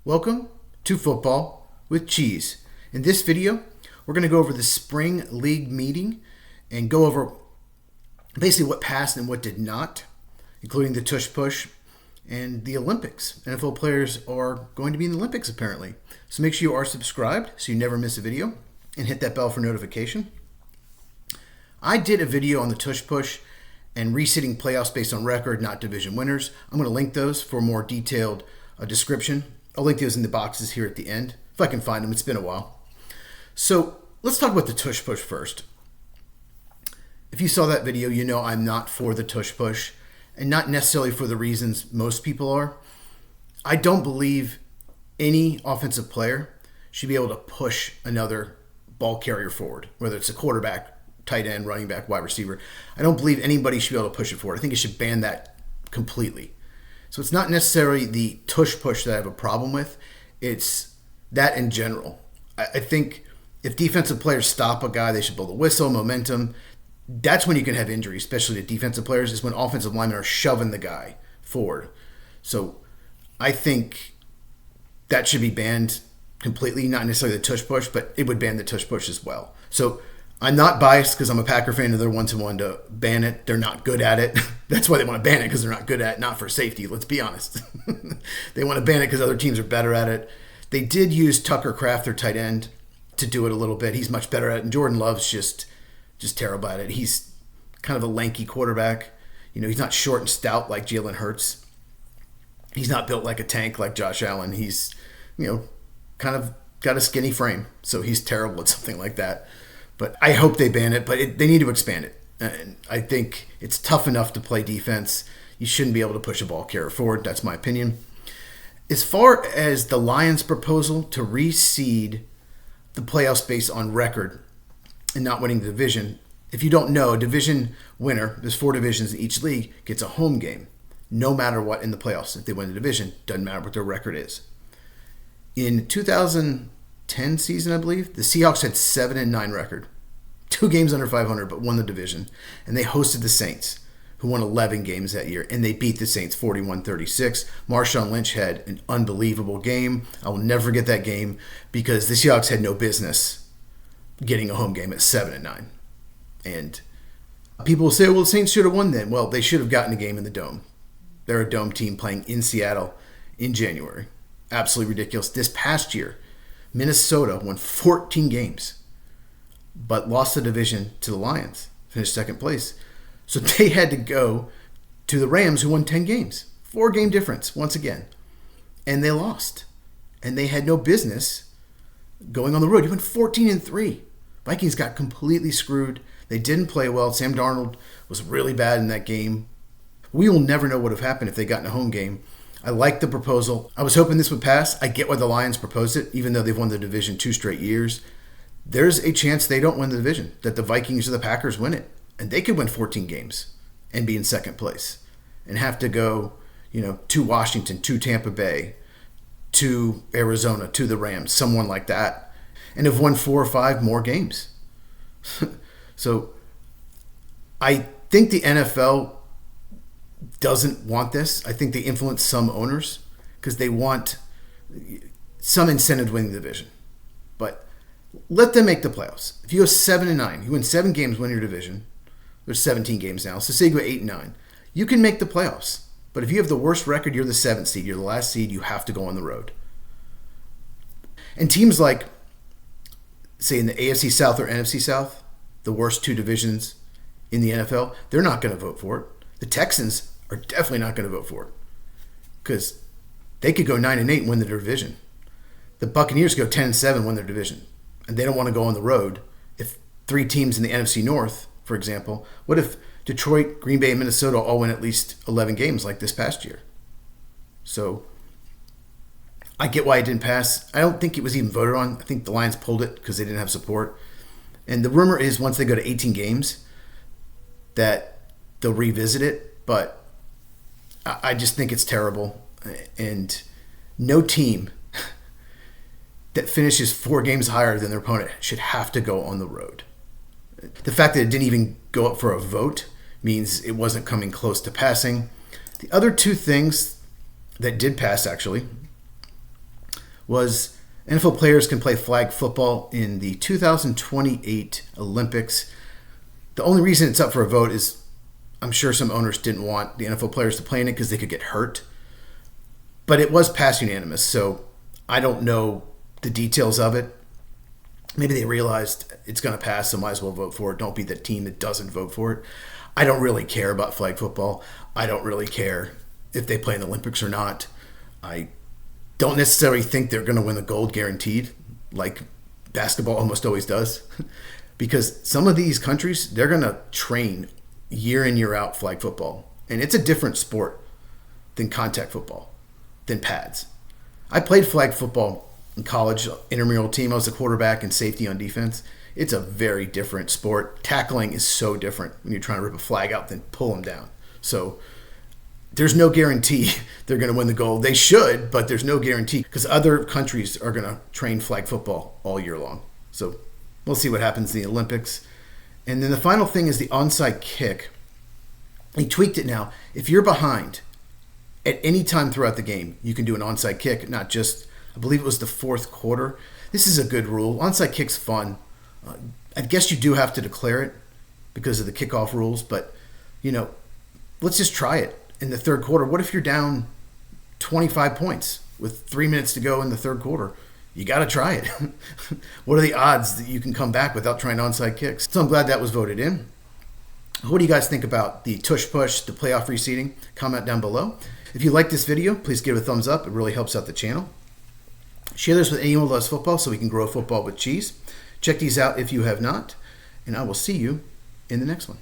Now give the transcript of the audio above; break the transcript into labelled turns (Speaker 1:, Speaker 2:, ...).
Speaker 1: Welcome to Football with Cheese. In this video, we're going to go over the spring league meeting and go over basically what passed and what did not, including the Tush Push and the Olympics. NFL players are going to be in the Olympics apparently. So make sure you are subscribed so you never miss a video and hit that bell for notification. I did a video on the Tush Push and reseeding playoffs based on record, not division winners. I'm going to link those for a more detailed description. I'll link those in the boxes here at the end, if I can find them. It's been a while. So let's talk about the Tush Push first. If you saw that video, you know I'm not for the Tush Push, and not necessarily for the reasons most people are. I don't believe any offensive player should be able to push another ball carrier forward, whether it's a quarterback, tight end, running back, wide receiver. I don't believe anybody should be able to push it forward. I think it should ban that completely. So it's not necessarily the Tush Push that I have a problem with. It's that in general. I think if defensive players stop a guy, they should blow the whistle, momentum. That's when you can have injuries, especially to defensive players, is when offensive linemen are shoving the guy forward. So I think that should be banned completely, not necessarily the Tush Push, but it would ban the Tush Push as well. So I'm not biased because I'm a Packer fan and they're ones who wanted to ban it. They're not good at it. That's why they want to ban it, because they're not good at it, not for safety. Let's be honest. They want to ban it because other teams are better at it. They did use Tucker Kraft, their tight end, to do it a little bit. He's much better at it. And Jordan Love's just terrible at it. He's kind of a lanky quarterback. You know, he's not short and stout like Jalen Hurts. He's not built like a tank like Josh Allen. He's, kind of got a skinny frame. So he's terrible at something like that. But I hope they ban it, but they need to expand it. And I think it's tough enough to play defense. You shouldn't be able to push a ball carrier forward. That's my opinion. As far as the Lions' proposal to reseed the playoffs based on record and not winning the division, if you don't know, a division winner, there's 4 divisions in each league, gets a home game no matter what in the playoffs. If they win the division, doesn't matter what their record is. In 2010 season, I believe, the Seahawks had 7-9 record. 2 games under 500, but won the division. And they hosted the Saints, who won 11 games that year, and they beat the Saints 41-36. Marshawn Lynch had an unbelievable game. I will never forget that game because the Seahawks had no business getting a home game at 7-9. And people will say, well, the Saints should have won then. Well, they should have gotten a game in the Dome. They're a Dome team playing in Seattle in January. Absolutely ridiculous. This past year, Minnesota won 14 games, but lost the division to the Lions, finished second place. So they had to go to the Rams, who won 10 games. 4-game difference, once again. And they lost. And they had no business going on the road. You went 14-3. Vikings got completely screwed. They didn't play well. Sam Darnold was really bad in that game. We will never know what would have happened if they got in a home game. I like the proposal. I was hoping this would pass. I get why the Lions proposed it, even though they've won the division 2 straight years. There's a chance they don't win the division, that the Vikings or the Packers win it. And they could win 14 games and be in second place and have to go, to Washington, to Tampa Bay, to Arizona, to the Rams, someone like that, and have won 4 or 5 more games. So I think the NFL doesn't want this. I think they influence some owners because they want some incentive to win the division. But let them make the playoffs. If you go 7-9, you win 7 games, win your division. There's 17 games now, so say you go 8-9. You can make the playoffs. But if you have the worst record, you're the 7th seed, you're the last seed, you have to go on the road. And teams like, say in the AFC South or NFC South, the worst 2 divisions in the NFL, they're not going to vote for it. The Texans are definitely not going to vote for it because they could go 9-8 and win the division. The Buccaneers go 10-7, win their division, and they don't want to go on the road. If 3 teams in the NFC North, for example, what if Detroit, Green Bay, and Minnesota all win at least 11 games like this past year? So I get why it didn't pass. I don't think it was even voted on. I think the Lions pulled it because they didn't have support. And the rumor is once they go to 18 games that they'll revisit it, but I just think it's terrible. And no team that finishes 4 games higher than their opponent should have to go on the road. The fact that it didn't even go up for a vote means it wasn't coming close to passing. The other 2 things that did pass, actually, was NFL players can play flag football in the 2028 Olympics. The only reason it's up for a vote is I'm sure some owners didn't want the NFL players to play in it because they could get hurt. But it was passed unanimous, so I don't know the details of it. Maybe they realized it's going to pass, so might as well vote for it. Don't be the team that doesn't vote for it. I don't really care about flag football. I don't really care if they play in the Olympics or not. I don't necessarily think they're going to win the gold guaranteed, like basketball almost always does. Because some of these countries, they're going to train year in, year out flag football. And it's a different sport than contact football, than pads. I played flag football in college, intramural team. I was a quarterback and safety on defense. It's a very different sport. Tackling is so different when you're trying to rip a flag out than pull them down. So there's no guarantee they're going to win the gold. They should, but there's no guarantee because other countries are going to train flag football all year long. So we'll see what happens in the Olympics. And then the final thing is the onside kick. He tweaked it now. If you're behind at any time throughout the game, you can do an onside kick, not just, I believe it was the fourth quarter. This is a good rule. Onside kick's fun. I guess you do have to declare it because of the kickoff rules, but, let's just try it in the third quarter. What if you're down 25 points with 3 minutes to go in the third quarter? You got to try it. What are the odds that you can come back without trying onside kicks? So I'm glad that was voted in. What do you guys think about the tush push, the playoff reseeding? Comment down below. If you like this video, please give it a thumbs up. It really helps out the channel. Share this with anyone who loves football so we can grow football with cheese. Check these out if you have not, and I will see you in the next one.